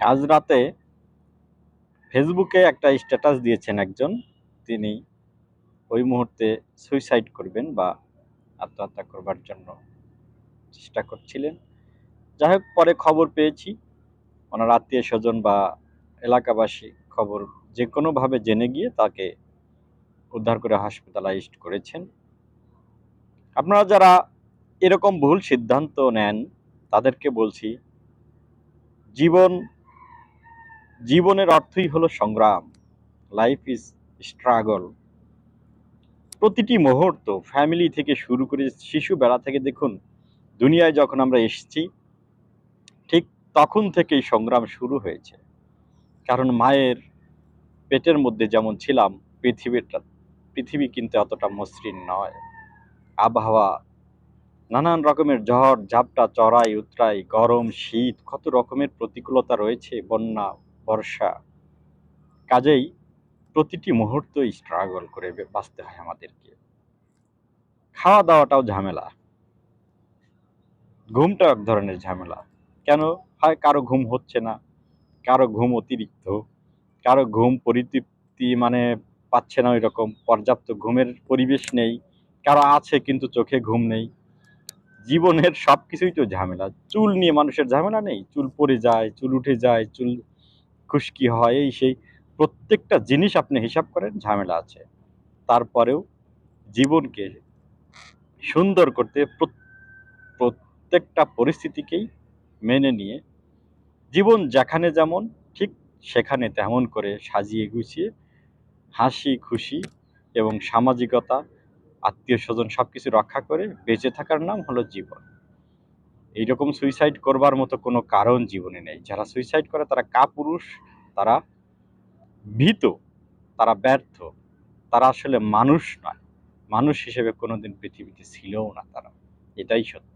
আজ রাতে ফেসবুকে একটা স্ট্যাটাস দিয়েছেন একজন, তিনি ওই মুহূর্তে সুইসাইড করবেন বা আত্মহত্যা করবার জন্য চেষ্টা করছিলেন। যাই হোক, পরে খবর পেয়েছি ওনার আত্মীয় স্বজন বা এলাকাবাসী খবর যে কোনোভাবে জেনে গিয়ে তাকে উদ্ধার করে হসপিটালাইজড করেছেন। আপনারা যারা এরকম ভুল সিদ্ধান্ত নেন তাদেরকে বলছি, জীবন জীবনের অর্থই হলো সংগ্রাম। Life is struggle. প্রতিটি মুহূর্ত ফ্যামিলি থেকে শুরু করে শিশু বেলা থেকে দেখুন, দুনিয়ায় যখন আমরা এসেছি ঠিক তখন থেকেই সংগ্রাম শুরু হয়েছে। কারণ মায়ের পেটের মধ্যে যেমন ছিলাম, পৃথিবী কিন্তু এতটা মসৃণ নয়। আবহাওয়া, নানান রকমের ঝড় ঝাপটা, চড়াই উতরাই, গরম শীত, কত রকমের প্রতিকূলতা রয়েছে, বন্যা বর্ষা। কাজেই প্রতিটি মুহূর্তই স্ট্রাগল করে বাঁচতে হয় আমাদেরকে। খাওয়া দাওয়াটাও ঝামেলা, ঘুমটা এক ধরনের ঝামেলা। কেন হয়? কারো ঘুম হচ্ছে না, কারো ঘুম অতিরিক্ত, কারো ঘুম পরিতৃপ্তি মানে পাচ্ছে না, ওই রকম পর্যাপ্ত ঘুমের পরিবেশ নেই, কারো আছে কিন্তু চোখে ঘুম নেই। জীবনের সবকিছুই তো ঝামেলা। চুল নিয়ে মানুষের ঝামেলা নেই? চুল পড়ে যায়, চুল উঠে যায়, চুল খুশকি হয়, এই সেই প্রত্যেকটা জিনিস আপনি হিসাব করেন, ঝামেলা আছে। তারপরেও জীবনকে সুন্দর করতে প্রত্যেকটা পরিস্থিতিকেই মেনে নিয়ে জীবন যেখানে যেমন ঠিক সেখানে তেমন করে সাজিয়ে গুছিয়ে হাসি খুশি এবং সামাজিকতা, আত্মীয় স্বজন সবকিছু রক্ষা করে বেঁচে থাকার নাম হলো জীবন। এইরকম সুইসাইড করবার মতো কোনো কারণ জীবনে নেই। যারা সুইসাইড করে তারা কাপুরুষ, তারা ভীত, তারা ব্যর্থ, তারা আসলে মানুষ নয়। মানুষ হিসেবে কোনোদিন পৃথিবীতে ছিলও না তারা। এটাই সত্য।